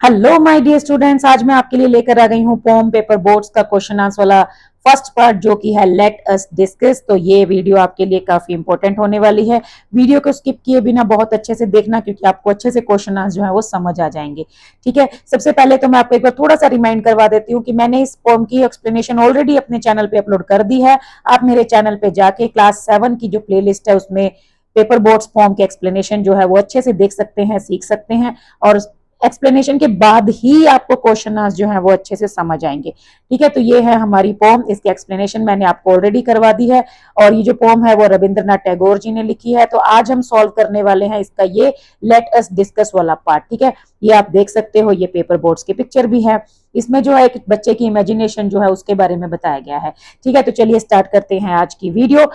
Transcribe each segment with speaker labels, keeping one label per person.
Speaker 1: Hello my dear students, आज मैं आपके लिए लेकर आ गई हूँ पोम पेपर बोर्ड्स का क्वेश्चन आंसर वाला फर्स्ट पार्ट जो कि है लेट अस डिस्कस। तो ये वीडियो आपके लिए काफी इंपॉर्टेंट होने वाली है। वीडियो को स्किप किए बिना बहुत अच्छे से देखना, क्योंकि आपको अच्छे से क्वेश्चन आंसर जो है वो समझ आ जाएंगे। ठीक है, सबसे पहले तो मैं आपको एक बार थोड़ा सा रिमाइंड करवा देती हूँ कि मैंने इस पोम की एक्सप्लेनेशन ऑलरेडी अपने चैनल पे अपलोड कर दी है। आप मेरे चैनल पे जाके क्लास 7 की जो प्ले है उसमें पेपर बोर्ड्स फॉर्म के एक्सप्लेनेशन जो है वो अच्छे से देख सकते हैं, सीख सकते हैं, और एक्सप्लेनेशन के बाद ही आपको क्वेश्चन आंसर जो है वो अच्छे से समझ आएंगे। ठीक है, तो ये है हमारी पोम, इसकी एक्सप्लेनेशन मैंने आपको ऑलरेडी करवा दी है। और ये जो पोम है वो रविंद्रनाथ टैगोर जी ने लिखी है। तो आज हम सॉल्व करने वाले हैं इसका ये लेट अस डिस्कस वाला पार्ट। ठीक है, ये आप देख सकते हो, ये पेपर बोर्ड्स की पिक्चर भी है। इसमें जो है एक बच्चे की इमेजिनेशन जो है उसके बारे में बताया गया है। ठीक है, तो चलिए स्टार्ट करते हैं आज की video.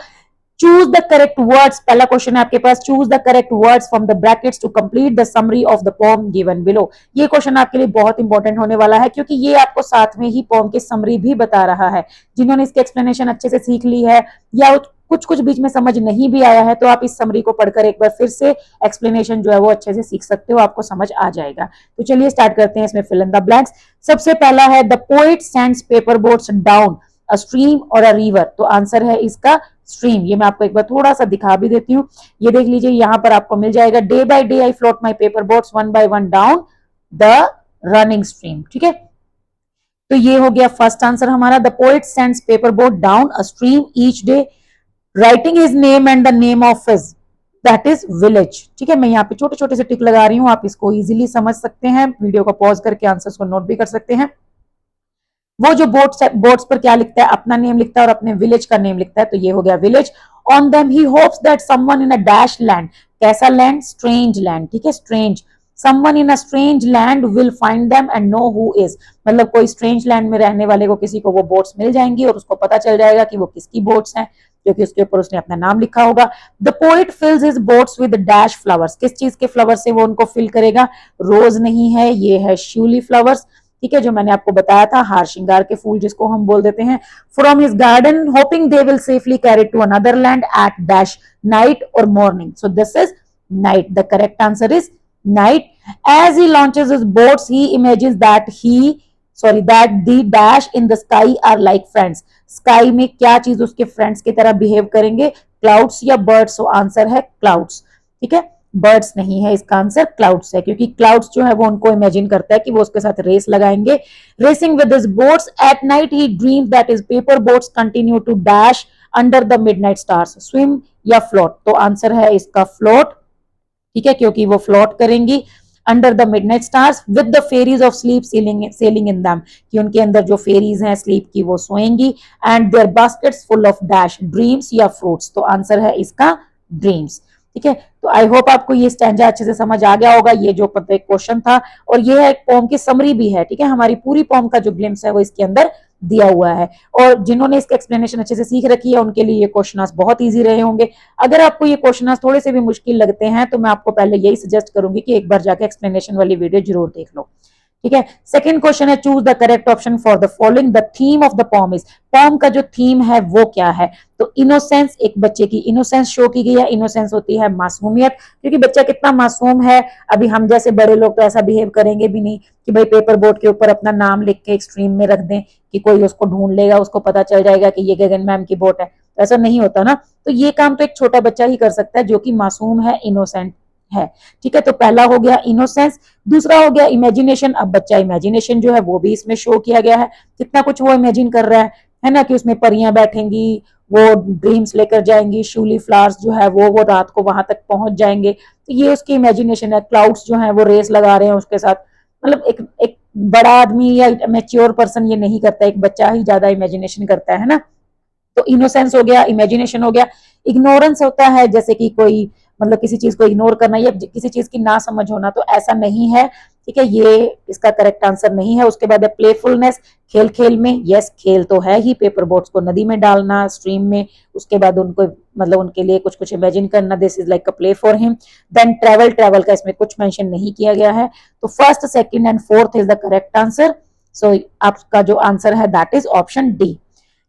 Speaker 1: Choose the correct words, पहला क्वेश्चन है आपके पास, choose the correct words from the brackets to complete the summary of the poem given below. ये क्वेश्चन आपके लिए बहुत इंपॉर्टेंट होने वाला है, क्योंकि ये आपको साथ में ही पोम की समरी भी बता रहा है। जिन्होंने इसकी एक्सप्लेनेशन अच्छे से सीख ली है या कुछ कुछ बीच में समझ नहीं भी आया है, तो आप इस समरी को पढ़कर एक बार फिर से एक्सप्लेनेशन जो है वो अच्छे से सीख सकते हो, आपको समझ आ जाएगा। तो चलिए स्टार्ट करते हैं इसमें फिल इन द ब्लैंक्स। सबसे पहला है the poet sends paper boats down a stream और अ रिवर। तो आंसर है इसका स्ट्रीम। ये मैं आपको एक बार थोड़ा सा दिखा भी देती हूँ, ये देख लीजिए, यहां पर आपको मिल जाएगा day by day I float my paper boats one by one down the running stream. ठीक है, तो ये हो गया फर्स्ट आंसर हमारा। The poet sends paper boat down a stream each day writing his name and the name of his that is village. ठीक है, मैं यहाँ पे छोटे छोटे से टिक लगा रही हूँ, आप इसको इजीली समझ सकते हैं। वीडियो को पॉज करके आंसर्स को नोट भी कर सकते हैं। वो जो बोट्स पर क्या लिखता है, अपना नेम लिखता है और अपने विलेज का नेम लिखता है, तो ये हो गया village. On them he hopes that someone in a dash land, कैसा लैंड, स्ट्रेंज लैंड। ठीक है, strange, someone in a strange land will find them and know who is, मतलब कोई स्ट्रेंज लैंड में रहने वाले को किसी को वो बोट्स मिल जाएंगी और उसको पता चल जाएगा कि वो किसकी बोट्स हैं, क्योंकि उसके ऊपर उसने अपना नाम लिखा होगा। The poet fills his boats with dash flowers, किस चीज के फ्लावर से वो उनको फिल करेगा, रोज नहीं है, ये है श्यूली फ्लावर्स। ठीक है, जो मैंने आपको बताया था, हार श्रृंगार के फूल जिसको हम बोल देते हैं। From his garden hoping they will safely carry to another land at dash night और morning, so this is night. The correct answer is night. As he launches his boats he imagines that the dash in the sky are like friends. Sky में क्या चीज उसके friends की तरह behave करेंगे, clouds या birds? So answer है clouds. ठीक है, बर्ड्स नहीं है, इसका आंसर क्लाउड्स है, क्योंकि क्लाउड्स जो है वो उनको इमेजिन करता है कि वो उसके साथ रेस लगाएंगे। Racing with his boats at night he dreams that his paper boats continue to dash under the midnight stars, swim या फ्लोट? तो आंसर है इसका फ्लोट। ठीक है, क्योंकि वो फ्लोट करेंगी under the midnight stars with the fairies of sleep sailing in them, कि उनके अंदर जो फेरीज हैं स्लीप की वो सोएंगी। And their baskets full of dash, dreams या फ्रूट्स? तो आंसर है इसका ड्रीम्स। ठीक है, तो आई होप आपको ये स्टैंजा अच्छे से समझ आ गया होगा। ये जो क्वेश्चन था, और ये है एक पोम की समरी भी है। ठीक है, हमारी पूरी पोम का जो ग्लिम्स है वो इसके अंदर दिया हुआ है, और जिन्होंने इसका एक्सप्लेनेशन अच्छे से सीख रखी है उनके लिए ये क्वेश्चन बहुत इजी रहे होंगे। अगर आपको ये क्वेश्चन थोड़े से भी मुश्किल लगते हैं तो मैं आपको पहले यही सजेस्ट करूंगी कि एक बार जाके एक्सप्लेनेशन वाली वीडियो जरूर देख लो। ठीक है, सेकंड क्वेश्चन है, choose the correct option for the following. The theme of the poem is, poem का जो थीम है वो क्या है? तो इनोसेंस, एक बच्चे की इनोसेंस शो की गई है। इनोसेंस होती है मासूमियत, क्योंकि बच्चा कितना मासूम है। अभी हम जैसे बड़े लोग तो ऐसा बिहेव करेंगे भी नहीं कि भाई पेपर बोर्ड के ऊपर अपना नाम लिख के एक स्ट्रीम में रख दें कि कोई उसको ढूंढ लेगा, उसको पता चल जाएगा कि ये गगन मैम की बोट है। ऐसा नहीं होता ना, तो ये काम तो एक छोटा बच्चा ही कर सकता है जो कि मासूम है, इनोसेंट है। ठीक है, तो पहला हो गया इनोसेंस। दूसरा हो गया इमेजिनेशन। अब बच्चा इमेजिनेशन जो है वो भी इसमें शो किया गया है, कितना कुछ वो इमेजिन कर रहा है ना, कि उसमें परियां बैठेंगी, वो ड्रीम्स लेकर जाएंगी, शूली फ्लावर्स जो है वो रात को वहां तक पहुंच जाएंगे। तो ये उसकी इमेजिनेशन है। क्लाउड्स जो है वो रेस लगा रहे हैं उसके साथ, मतलब एक बड़ा आदमी या मैच्योर पर्सन ये नहीं करता, एक बच्चा ही ज्यादा इमेजिनेशन करता है ना। तो इनोसेंस हो गया, इमेजिनेशन हो गया। इग्नोरेंस होता है जैसे कि कोई, मतलब किसी चीज को इग्नोर करना या किसी चीज की ना समझ होना, तो ऐसा नहीं है। ठीक है, ये इसका करेक्ट आंसर नहीं है। उसके बाद है प्लेफुलनेस, खेल खेल में, यस खेल तो है ही, पेपर बोट्स को नदी में डालना, स्ट्रीम में, उसके बाद उनको मतलब उनके लिए कुछ कुछ इमेजिन करना, this is like a play for him. Then travel, travel का इसमें कुछ मेंशन नहीं किया गया है। तो first, second and fourth is the correct answer. So आपका जो आंसर है that is option D.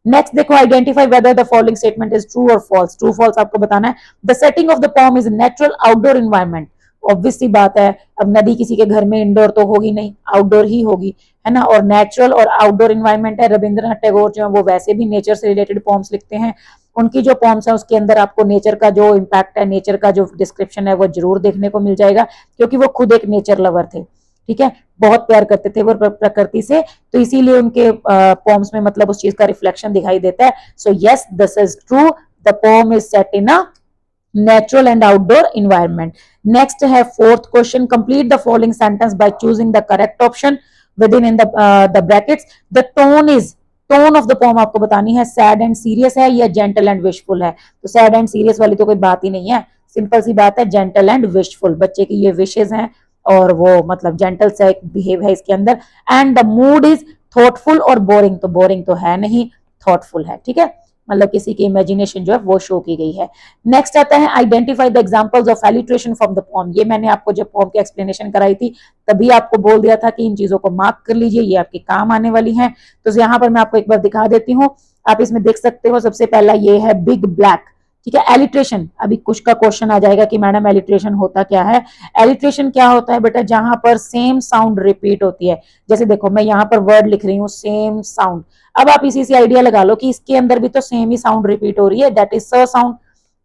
Speaker 1: Next देखो, identify whether the following statement is true और फॉल्स। ट्रू फॉल्स आपको बताना है। The setting of the poem is natural outdoor environment. Obvious सी बात है, अब नदी किसी के घर में इंडोर तो होगी नहीं, आउटडोर ही होगी, है ना। और नेचुरल और आउटडोर इन्वायरमेंट है। रविंद्रनाथ टैगोर जो है वो वैसे भी नेचर से रिलेटेड पॉम्स लिखते हैं। उनकी जो पॉम्स है उसके अंदर आपको नेचर का जो इम्पैक्ट है, नेचर का जो डिस्क्रिप्शन है वो जरूर देखने को मिल जाएगा, क्योंकि वो खुद एक नेचर लवर थे, ठीक है, बहुत प्यार करते थे वो प्रकृति से, तो इसीलिए उनके पॉम्स में मतलब उस चीज का रिफ्लेक्शन दिखाई देता है। So yes, this is true, the poem is set in a natural and outdoor environment. Next है fourth question, complete the following sentence by choosing the correct option within in the brackets. The tone of the poem आपको बतानी है, sad and serious है या gentle and wishful है। तो sad and serious वाली तो कोई बात ही नहीं है, सिंपल सी बात है, gentle and wishful, बच्चे की ये wishes हैं और वो मतलब gentle सा एक बिहेव है इसके अंदर। and the mood is thoughtful और boring, तो boring तो है नहीं, thoughtful है, ठीक है, मतलब किसी की इमेजिनेशन जो है वो शो की गई है। नेक्स्ट आता है identify the examples of alliteration from the pome. ये मैंने आपको जब पोम की एक्सप्लेनेशन कराई थी तभी आपको बोल दिया था कि इन चीजों को मार्क कर लीजिए, ये आपके काम आने वाली हैं। तो यहाँ पर मैं आपको एक बार दिखा देती हूँ, आप इसमें देख सकते हो। सबसे पहला ये है बिग ब्लैक, ठीक है, एलिट्रेशन। अभी कुछ का क्वेश्चन आ जाएगा कि मैडम एलिट्रेशन होता क्या है। एलिट्रेशन क्या होता है बेटा, जहां पर सेम साउंड रिपीट होती है। जैसे देखो मैं यहाँ पर वर्ड लिख रही हूँ सेम साउंड, अब आप इसी से आइडिया लगा लो कि इसके अंदर भी तो सेम ही साउंड रिपीट हो रही है, दैट इज स साउंड,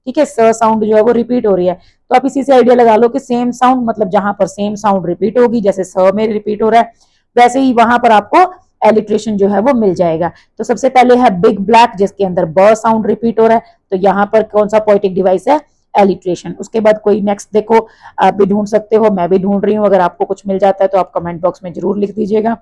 Speaker 1: ठीक है, स साउंड जो है वो रिपीट हो रही है। तो आप इसी से आइडिया लगा लो कि सेम साउंड मतलब जहां पर सेम साउंड रिपीट होगी, जैसे स में रिपीट हो रहा है वैसे ही वहां पर आपको एलिट्रेशन जो है वो मिल जाएगा। तो सबसे पहले है बिग ब्लैक जिसके अंदर ब साउंड रिपीट हो रहा है, तो यहाँ पर कौन सा पोएटिक डिवाइस है, एलिट्रेशन। उसके बाद कोई नेक्स्ट देखो, आप भी ढूंढ सकते हो, मैं भी ढूंढ रही हूँ, अगर आपको कुछ मिल जाता है तो आप कमेंट बॉक्स में जरूर लिख दीजिएगा,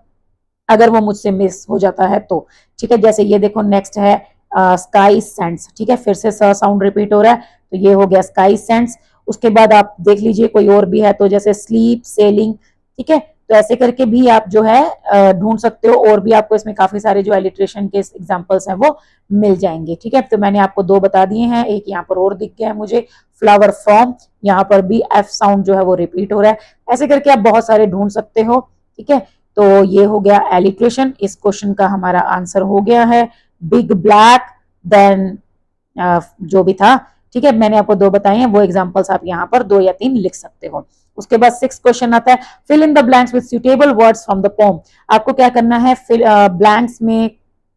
Speaker 1: अगर वो मुझसे मिस हो जाता है तो, ठीक है। जैसे ये देखो नेक्स्ट है स्काई सेंट्स, ठीक है, फिर से स साउंड रिपीट हो रहा है, तो ये हो गया स्काई सेंट्स। उसके बाद आप देख लीजिए कोई और भी है, तो जैसे स्लीप सेलिंग, ठीक है, तो ऐसे करके भी आप जो है ढूंढ सकते हो, और भी आपको इसमें काफी सारे जो एलिट्रेशन के एग्जांपल्स हैं वो मिल जाएंगे, ठीक है। तो मैंने आपको दो बता दिए हैं, एक यहाँ पर और दिख गया है मुझे, फ्लावर फ्रॉम, यहाँ पर भी एफ साउंड जो है वो रिपीट हो रहा है। ऐसे करके आप बहुत सारे ढूंढ सकते हो, ठीक है। तो ये हो गया एलिट्रेशन, इस क्वेश्चन का हमारा आंसर हो गया है बिग ब्लैक, देन जो भी था, ठीक है, मैंने आपको दो बताए हैं, वो एग्जांपल्स आप यहाँ पर 2 या 3 लिख सकते हो। उसके बाद 6 क्वेश्चन आता है, fill in the blanks with suitable words from the poem. आपको क्या करना है, ब्लैंक्स में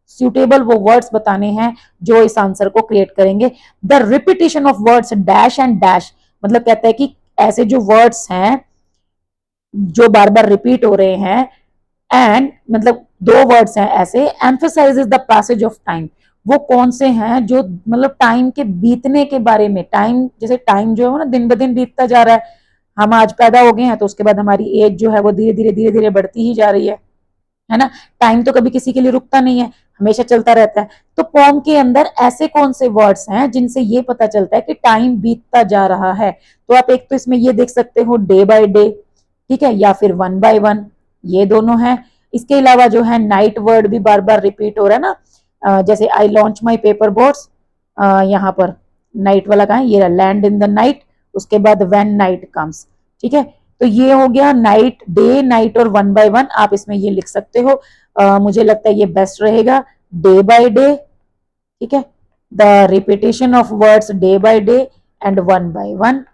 Speaker 1: सुटेबल वो वर्ड्स बताने हैं जो इस आंसर को क्रिएट करेंगे। The repetition of words dash and dash, मतलब कहता है कि ऐसे जो वर्ड्स हैं जो बार बार रिपीट हो रहे हैं, एंड मतलब 2 वर्ड्स हैं ऐसे, emphasises the passage of time, वो कौन से हैं जो मतलब टाइम के बीतने के बारे में, टाइम जैसे टाइम जो है ना दिन ब दिन बीतता जा रहा है, हम आज पैदा हो गए हैं तो उसके बाद हमारी एज जो है वो धीरे धीरे बढ़ती ही जा रही है ना। टाइम तो कभी किसी के लिए रुकता नहीं है, हमेशा चलता रहता है। तो पोम के अंदर ऐसे कौन से वर्ड्स हैं जिनसे ये पता चलता है कि टाइम बीतता जा रहा है। तो आप एक तो इसमें ये देख सकते हो डे बाय डे, ठीक है, या फिर वन बाय वन, ये दोनों हैं। इसके अलावा जो है नाइट वर्ड भी बार बार रिपीट हो रहा है ना, जैसे I launch my paper boats, यहाँ पर नाइट वाला कहा है, ये लैंड इन द नाइट, उसके बाद व्हेन नाइट कम्स, ठीक है। तो ये हो गया नाइट, डे, नाइट और वन बाय वन, आप इसमें ये लिख सकते हो। मुझे लगता है ये बेस्ट रहेगा, डे बाय डे, ठीक है, the repetition of words day by day and one by one,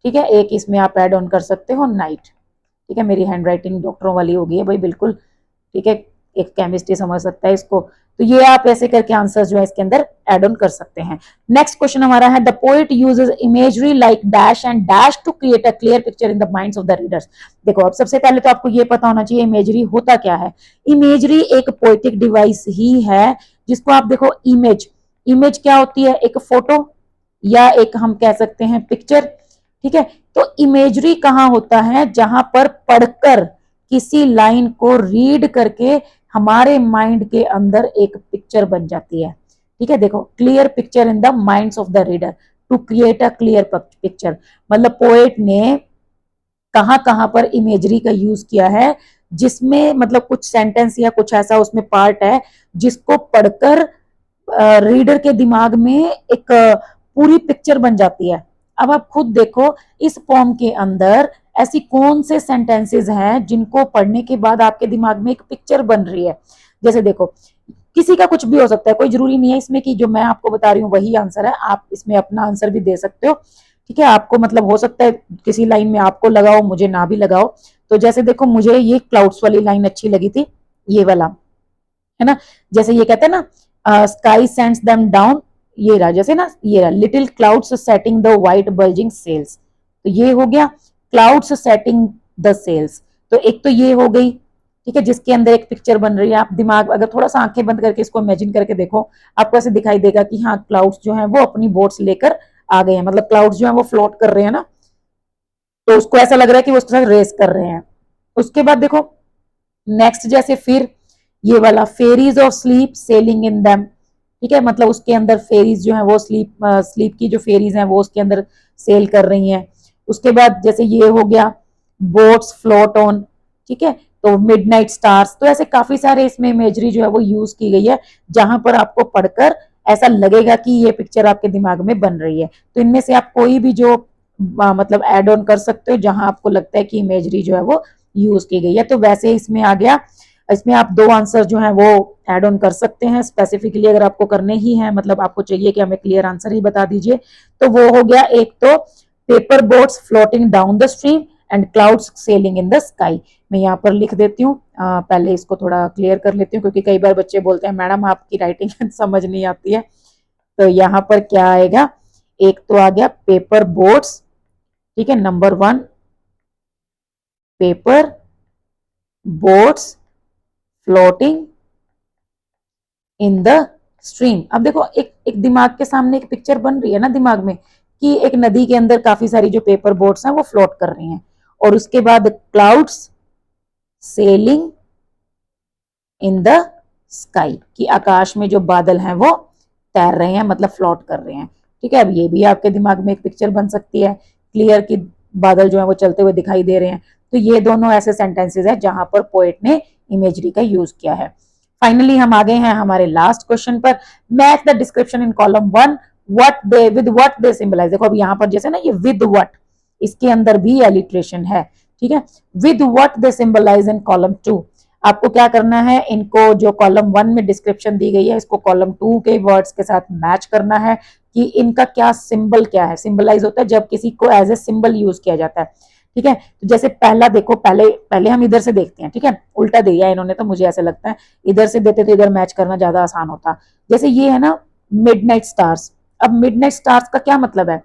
Speaker 1: ठीक है। एक इसमें आप एड ऑन कर सकते हो नाइट, ठीक है, मेरी हैंड राइटिंग डॉक्टरों वाली हो गई है भाई बिल्कुल, ठीक है, एक केमिस्ट्री समझ सकता है इसको। तो ये आप ऐसे करके आंसर जो है इसके अंदर एड ऑन कर सकते हैं। नेक्स्ट क्वेश्चन हमारा है, the poet uses imagery like dash and dash to create a clear picture in the minds of the readers. देखो अब सबसे पहले तो आपको ये पता होना चाहिए इमेजरी होता क्या है। इमेजरी एक पोएटिक डिवाइस ही है जिसको आप देखो, इमेज, इमेज क्या होती है, एक फोटो या एक हम कह सकते हैं पिक्चर, ठीक है। तो इमेजरी कहाँ होता है, जहां पर पढ़कर किसी लाइन को रीड करके हमारे माइंड के अंदर एक पिक्चर बन जाती है, ठीक है। देखो clear picture in the minds of the reader, to create a clear picture, मतलब पोएट ने कहां कहां पर इमेजरी का यूज किया है, जिसमें मतलब कुछ सेंटेंस या कुछ ऐसा उसमें पार्ट है जिसको पढ़कर रीडर के दिमाग में एक पूरी पिक्चर बन जाती है। अब आप खुद देखो इस पोम के अंदर ऐसी कौन से सेंटेंसेस हैं जिनको पढ़ने के बाद आपके दिमाग में एक पिक्चर बन रही है। जैसे देखो किसी का कुछ भी हो सकता है, कोई जरूरी नहीं है इसमें कि जो मैं आपको बता रही हूँ वही आंसर है, आप इसमें अपना आंसर भी दे सकते हो। ठीक है, आपको मतलब हो सकता है किसी लाइन में आपको लगाओ, मुझे ना भी लगाओ। तो जैसे देखो मुझे ये क्लाउड्स वाली लाइन अच्छी लगी थी, ये वाला, है ना। जैसे ये कहते हैं ना, स्काई सेंड्स देम डाउन, ये रहा, जैसे ना ये रहा, little clouds setting the white bulging sails, तो ये हो गया क्लाउड्स सेटिंग द सेल्स। तो एक तो ये हो गई, ठीक है, जिसके अंदर एक पिक्चर बन रही है। आप दिमाग अगर थोड़ा सा आंखें बंद करके इसको इमेजिन करके देखो, आपको ऐसे दिखाई देगा कि हाँ क्लाउड्स जो है वो अपनी बोट्स लेकर आ गए हैं, मतलब क्लाउड्स जो है वो फ्लोट कर रहे हैं ना, तो उसको ऐसा लग रहा है कि वो उसके साथ रेस कर रहे हैं। उसके बाद देखो नेक्स्ट, जैसे फिर ये वाला, fairies of sleep sailing in them, ठीक है, मतलब उसके अंदर फेरीज जो है वो स्लीप की जो फेरीज हैं वो उसके अंदर सेल कर रही हैं। उसके बाद जैसे ये हो गया बोट्स फ्लोट ऑन, ठीक है, तो मिडनाइट स्टार्स, तो ऐसे काफी सारे इसमें इमेजरी जो है वो यूज की गई है, जहां पर आपको पढ़कर ऐसा लगेगा कि ये पिक्चर आपके दिमाग में बन रही है। तो इनमें से आप कोई भी जो मतलब एड ऑन कर सकते हो जहां आपको लगता है कि इमेजरी जो है वो यूज की गई है। तो वैसे इसमें आ गया, इसमें आप दो आंसर जो है वो एड ऑन कर सकते हैं स्पेसिफिकली, अगर आपको करने ही है, मतलब आपको चाहिए कि हमें क्लियर आंसर ही बता दीजिए। तो वो हो गया एक तो paper boats floating down the stream and clouds selling in the sky. मैं यहाँ पर लिख देती हूँ, पहले इसको थोड़ा क्लियर कर लेती हूँ, क्योंकि कई बार बच्चे बोलते हैं मैडम आपकी राइटिंग समझ नहीं आती है। तो यहाँ पर क्या आएगा, एक तो आ गया पेपर बोट्स, ठीक है, number 1 paper boats floating in the stream. अब देखो एक दिमाग के सामने एक पिक्चर बन रही है ना दिमाग में, कि एक नदी के अंदर काफी सारी जो पेपर बोट्स हैं वो फ्लोट कर रही हैं, और उसके बाद clouds selling in the sky, कि आकाश में जो बादल हैं वो तैर रहे हैं, मतलब फ्लोट कर रहे हैं। ठीक है, अब ये भी आपके दिमाग में एक पिक्चर बन सकती है क्लियर, कि बादल जो है वो चलते हुए दिखाई दे रहे हैं। तो ये दोनों ऐसे सेंटेंसेस हैं जहां पर पोएट ने इमेजरी का यूज किया है। फाइनली हम आ गए हैं हमारे लास्ट क्वेश्चन पर, match the description in column 1 what they symbolise. देखो अब यहाँ पर जैसे ना ये विद व्हाट, इसके अंदर भी एलिट्रेशन है, ठीक है, with what they symbolise in column 2। आपको क्या करना है, इनको जो कॉलम 1 में डिस्क्रिप्शन दी गई है इसको कॉलम 2 के वर्ड्स के साथ मैच करना है, कि इनका क्या सिंबल क्या है। सिंबलाइज होता है जब किसी को एज ए सिंबल यूज किया जाता है, ठीक है। तो जैसे पहला देखो, पहले पहले हम इधर से देखते हैं, ठीक है, उल्टा दिया इन्होंने, तो मुझे ऐसा लगता है इधर से देते तो इधर मैच करना ज्यादा आसान होता। जैसे ये है ना मिडनाइट स्टार्स, अब मिडनाइट स्टार्स का क्या मतलब है,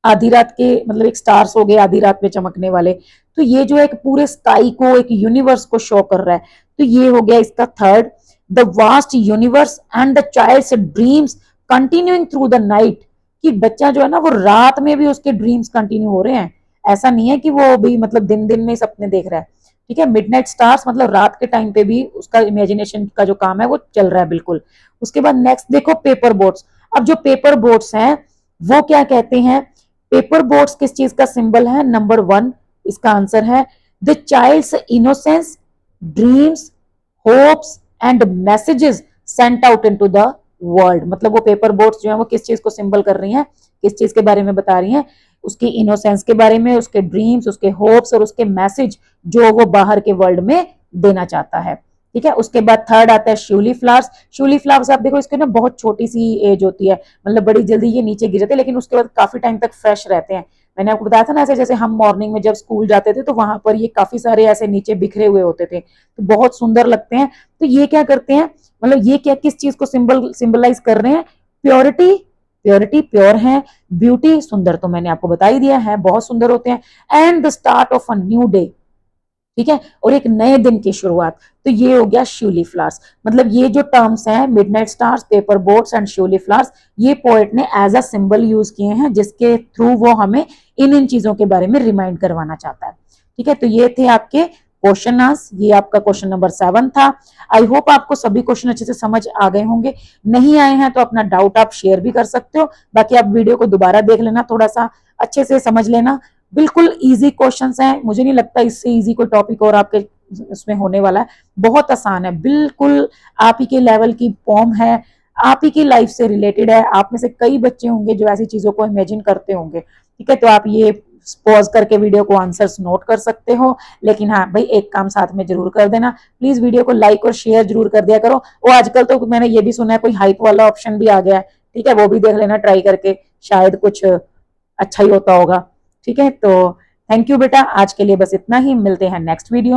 Speaker 1: आधी रात के, मतलब एक स्टार्स हो गए आधी रात में चमकने वाले, तो ये जो है एक पूरे स्काई को, एक यूनिवर्स को शो कर रहा है। तो ये हो गया इसका third, the vast universe and the child's dreams continuing through the night, कि बच्चा जो है ना वो रात में भी उसके ड्रीम्स कंटिन्यू हो रहे हैं, ऐसा नहीं है कि वो भी मतलब दिन दिन में सपने देख रहा है। ठीक है, मिडनाइट स्टार्स मतलब रात के टाइम पे भी उसका इमेजिनेशन का जो काम है वो चल रहा है बिल्कुल। उसके बाद नेक्स्ट देखो पेपर बोट्स। अब जो पेपर बोट्स हैं वो क्या कहते हैं, पेपर बोट्स किस चीज का सिंबल है, नंबर 1 इसका आंसर है the child's innocence dreams hopes and messages sent out into the world. मतलब वो पेपर बोट्स जो है वो किस चीज को सिंबल कर रही हैं, किस चीज के बारे में बता रही हैं, उसकी इनोसेंस के बारे में, उसके ड्रीम्स, उसके होप्स और उसके मैसेज जो वो बाहर के वर्ल्ड में देना चाहता है। ठीक है, उसके बाद थर्ड आता है श्यूली फ्लावर्स। श्यूली फ्लावर्स आप देखो इसके ना बहुत छोटी सी एज होती है, मतलब बड़ी जल्दी ये नीचे गिर जाते हैं, लेकिन उसके बाद काफी टाइम तक फ्रेश रहते हैं। मैंने आपको बताया था ना, ऐसे जैसे हम मॉर्निंग में जब स्कूल जाते थे तो वहां पर ये काफी सारे ऐसे नीचे बिखरे हुए होते थे, तो बहुत सुंदर लगते हैं। तो ये क्या करते हैं, मतलब ये क्या किस चीज को सिंबलाइज कर रहे हैं, प्योरिटी, प्योरिटी प्योर है, ब्यूटी सुंदर, तो मैंने आपको बता ही दिया है बहुत सुंदर होते हैं, and the start of a new day, ठीक है, और एक नए दिन की शुरुआत। तो ये हो गया श्यूली फ्लावर्स। मतलब ये जो टर्म्स हैं midnight stars, paper boats and shiuli flowers, ये पोएट ने एज अ सिंबल यूज किए हैं, जिसके थ्रू वो हमें इन चीजों के बारे में रिमाइंड करवाना चाहता है। ठीक है, तो ये थे आपके क्वेश्चन आंसर, ये आपका क्वेश्चन नंबर 7 था। आई होप आपको सभी क्वेश्चन अच्छे से समझ आ गए होंगे, नहीं आए हैं तो अपना डाउट आप शेयर भी कर सकते हो, बाकी आप वीडियो को दोबारा देख लेना, थोड़ा सा अच्छे से समझ लेना। बिल्कुल इजी क्वेश्चंस हैं, मुझे नहीं लगता इससे इजी कोई टॉपिक और आपके इसमें होने वाला है, बहुत आसान है, बिल्कुल आप ही के लेवल की पोम है, आप ही की लाइफ से रिलेटेड है। आप में से कई बच्चे होंगे जो ऐसी चीजों को इमेजिन करते होंगे। ठीक है, तो आप ये पॉज करके वीडियो को आंसर्स नोट कर सकते हो, लेकिन हाँ भाई एक काम साथ में जरूर कर देना, प्लीज वीडियो को लाइक और शेयर जरूर कर दिया करो। वो आजकल तो मैंने ये भी सुना है कोई हाइप वाला ऑप्शन भी आ गया है, ठीक है, वो भी देख लेना ट्राई करके, शायद कुछ अच्छा ही होता होगा। ठीक है, तो थैंक यू बेटा, आज के लिए बस इतना ही, मिलते हैं नेक्स्ट वीडियो में।